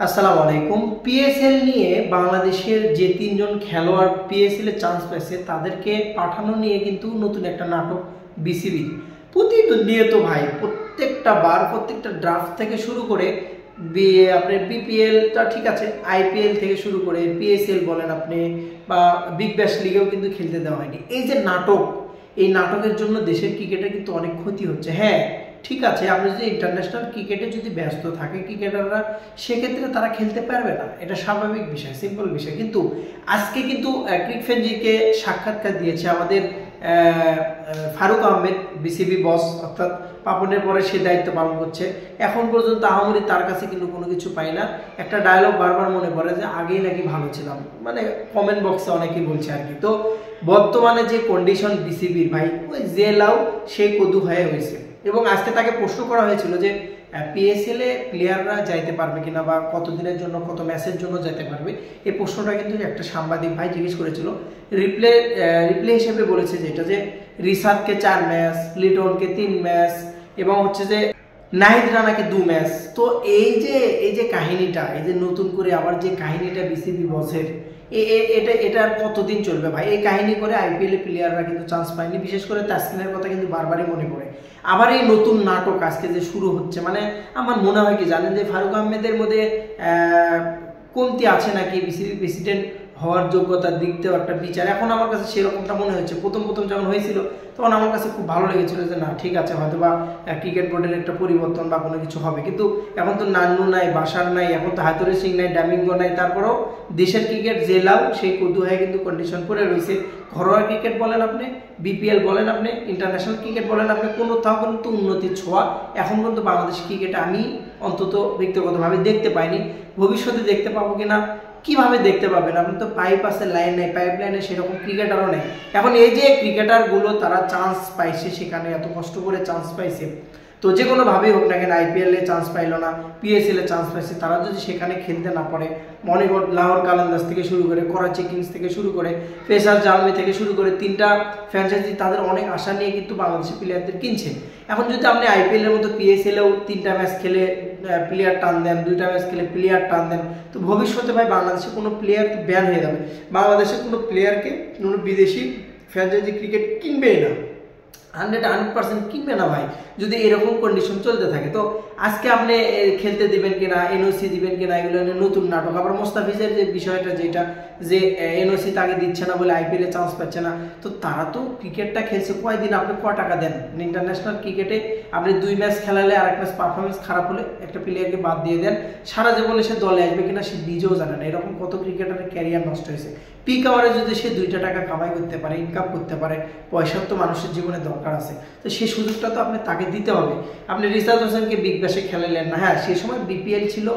আসসালামু আলাইকুম। পিএসএল নিয়ে বাংলাদেশের যে তিনজন খেলোয়াড় পিএসএল এ চান্স পেয়েছে তাদেরকে পাঠানো নিয়ে কিন্তু নতুন একটা নাটক বিসিবি প্রতিনিয়ত ভাই প্রত্যেকটা বার প্রত্যেকটা ড্রাফট থেকে শুরু করে আপনার বিপিএলটা ঠিক আছে, আইপিএল থেকে শুরু করে পিএসএল বলেন আপনি বা বিগ ব্যাশ লিগেও কিন্তু খেলতে দেওয়া হয়নি। এই যে নাটক, এই নাটকের জন্য দেশের ক্রিকেটে কিন্তু অনেক ক্ষতি হচ্ছে। হ্যাঁ ঠিক আছে, আপনি যদি ইন্টারন্যাশনাল ক্রিকেটে যদি ব্যস্ত থাকে ক্রিকেটাররা, সেক্ষেত্রে তারা খেলতে পারবে না, এটা স্বাভাবিক বিষয়, সিম্পল বিষয়। কিন্তু আজকে কিন্তু ক্রিকফেনজিকে সাক্ষাৎকার দিয়েছে আমাদের ফারুক আহমেদ, বিসিবি বস, অর্থাৎ পাপনের পরে সে দায়িত্ব পালন করছে। এখন পর্যন্ত আহামরি তার কাছে কিন্তু কোনো কিছু পাই না। একটা ডায়লগ বারবার মনে পড়ে যে আগেই নাকি ভালো ছিলাম, মানে কমেন্ট বক্সে অনেকেই বলছে আর কি। তো বর্তমানে যে কন্ডিশন বিসিবির ভাই, ওই যে লাউ সেই কদু হয়ে হয়েছে। এবং আজকে তাকে প্রশ্ন করা হয়েছিল যে পিএসএল এ প্লেয়াররা যাইতে পারবে কিনা বা কতদিনের জন্য, কত ম্যাচের জন্য যেতে পারবে। এই প্রশ্নটা কিন্তু একটা সাংবাদিক ভাই জিজ্ঞেস করেছিল। রিপ্লে হিসেবে বলেছে যেটা যে রিশাদকে 4 ম্যাচ, লিটনকে 3 ম্যাচ এবং হচ্ছে যে নাহিদ রানাকে 2 ম্যাচ। তো এই যে কাহিনীটা, এই যে নতুন করে আবার যে কাহিনীটা বিসিবি বসের, এটা আর কতদিন চলবে ভাই? এই কাহিনী করে আইপিএল এ প্লেয়াররা কিন্তু চান্স পায়নি। বিশেষ করে তাসকিনের কথা কিন্তু বারবারই মনে পড়ে। আবার এই নতুন নাটক আজকে যে শুরু হচ্ছে, মানে আমার মনে হয় কি জানেন, যে ফারুক আহমেদের মধ্যে কমতি আছে নাকি বিসিবি প্রেসিডেন্ট হওয়ার যোগ্যতার দিক থেকেও একটা বিচার। এখন আমার কাছে সেরকমটা মনে হচ্ছে। প্রথম যখন হয়েছিল তখন আমার কাছে খুব ভালো লেগেছিল যে না ঠিক আছে, হয়তো বা ক্রিকেট বোর্ডের একটা পরিবর্তন বা কোনো কিছু হবে। কিন্তু এখন তো নান্নু নাই, বাসার নাই, এখন তো হাতুরে সিং নাই, ডামিঙ্গো নাই, তারপরেও দেশের ক্রিকেট যে লাভ সেই কদু হয়ে কিন্তু কন্ডিশন করে রয়েছে। ঘরোয়া ক্রিকেট বলেন আপনি, বিপিএল বলেন আপনি, ইন্টারন্যাশনাল ক্রিকেট বলেন আপনি, কোথাও কিন্তু উন্নতির ছোঁয়া এখন পর্যন্ত বাংলাদেশ ক্রিকেটে আমি অন্তত ব্যক্তিগতভাবে দেখতে পাইনি। ভবিষ্যতে দেখতে পাবো কিনা, কিভাবে দেখতে পাবেন? আপনি তো পাইপ আছে, লাইন নেই, পাইপ লাইনে সেরকম ক্রিকেটারও নেই। এখন এই যে ক্রিকেটারগুলো তারা চান্স পাইছে, সেখানে এত কষ্ট করে চান্স পাইছে, তো যে কোনোভাবেই হোক না কেন, আইপিএল এ চান্স পাইলো না, পিএসএল এ চান্স পাইছে, তারা যদি সেখানে খেলতে না পারে, মণিগড় লাহোর কালান্দাজ থেকে শুরু করে করাচি কিংস থেকে শুরু করে পেসার জালমি থেকে শুরু করে 3টা ফ্র্যাঞ্চাইজি তাদের অনেক আশা নিয়ে কিন্তু বাংলাদেশের প্লেয়ারদের কিনছে। এখন যদি আপনি আইপিএল এর মতো পিএসএল এও 3টা ম্যাচ খেলে প্লেয়ার টান দেন, 2টা ম্যাচ খেলে প্লেয়ার টান দেন, তো ভবিষ্যতে ভাই বাংলাদেশে কোনো প্লেয়ার ব্যান হয়ে যাবে। বাংলাদেশের কোনো প্লেয়ারকে কোনো বিদেশি ফ্র্যাঞ্চাইজি ক্রিকেট কিনবেই না, 100% কিনবে না ভাই, যদি এরকম কন্ডিশন চলতে থাকে। তো আজকে আপনি খেলতে দিবেন কিনা, এনওসি দিবেন কিনা, এগুলো নতুন নাটক। আবার মোস্তাফিজের যে বিষয়টা, যেটা যে এনওসি তাকে দিচ্ছে না বলে আইপিএল এ চান্স পাচ্ছে না, তো তারা তো ক্রিকেটটা খেলছে কয়দিন, আপনি ক টাকা দেন? ইন্টারন্যাশনাল ক্রিকেটে আপনি 2 ম্যাচ খেলালে আর 1 ম্যাচ পারফরমেন্স খারাপ হলে একটা প্লেয়ারকে বাদ দিয়ে দেন, সারা জীবনে সে দলে আসবে কিনা সে নিজেও জানে না। এরকম কত ক্রিকেটারের ক্যারিয়ার নষ্ট হয়েছে। পিক আওয়ারে যদি সে 2টা টাকা কামাই করতে পারে, ইনকাম করতে পারে, পয়সার তো মানুষের জীবনে দরকার আছে, তো সেই সুযোগটা তো আপনি তাকে দিতে হবে। আপনি রিশাদ হোসেনকে বিগ ব্যাশে খেলালেন না, হ্যাঁ সেই সময় বিপিএল ছিল,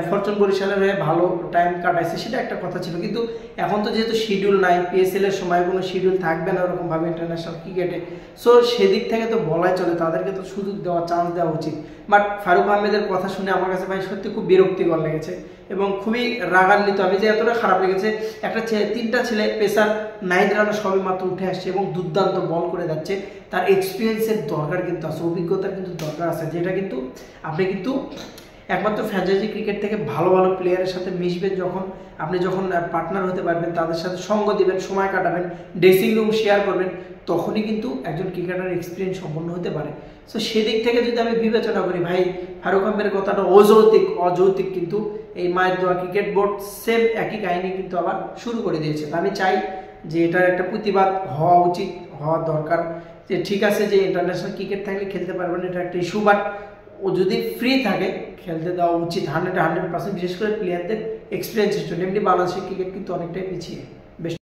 ফরচুন বরিশালের হয়ে ভালো টাইম কাটাইছে, সেটা একটা কথা ছিল। কিন্তু এখন তো যেহেতু শিডিউল নাই, পিএসএল এর সময় কোনো শিডিউল থাকবে না ওরকমভাবে ইন্টারন্যাশনাল ক্রিকেটে, সো সেদিক থেকে তো বলাই চলে, তাদেরকে তো সুযোগ দেওয়া, চান্স দেওয়া উচিত। বাট ফারুক আহমেদের কথা শুনে আমার কাছে ভাই সত্যি খুব বিরক্তিকর লেগেছে এবং খুবই রাগান্বিত আমি, যে এতটা খারাপ লেগেছে। একটা 3টা ছেলে পেসার, নাহিদ রানা সবে মাত্র উঠে আসছে এবং দুর্দান্ত বল করে যাচ্ছে, তার এক্সপিরিয়েন্সের দরকার কিন্তু আছে, অভিজ্ঞতার কিন্তু দরকার আছে, যেটা কিন্তু আপনি কিন্তু একমাত্র ফ্র্যাঞ্চাইজি ক্রিকেট থেকে ভালো ভালো প্লেয়ারের সাথে মিশবেন, আপনি যখন পার্টনার হতে পারবেন, তাদের সাথে সঙ্গ দিবেন, সময় কাটাবেন, ড্রেসিং রুম শেয়ার করবেন, তখনই কিন্তু একজন ক্রিকেটার এক্সপিরিয়েন্স সম্পন্ন হতে পারে। সো সেদিক থেকে যদি আমি বিবেচনা করি ভাই, ফারুক আহমেদের কথাটা অযৌক্তিক, কিন্তু এই মায়ের দোয়া ক্রিকেট বোর্ড সেম একই কাহিনী কিন্তু আবার শুরু করে দিয়েছে। আমি চাই যে এটার একটা প্রতিবাদ হওয়া উচিত, হওয়া দরকার, যে ঠিক আছে যে ইন্টারন্যাশনাল ক্রিকেট থাকলে খেলতে পারবেন, এটা একটা ইস্যু, বাট ও যদি ফ্রি থাকে খেলতে দেওয়া উচিত 100%, বিশেষ করে প্লেয়ারদের এক্সপিরিয়েন্সের জন্য। এমনি বাংলাদেশের ক্রিকেট কিন্তু অনেকটাই পিছিয়ে।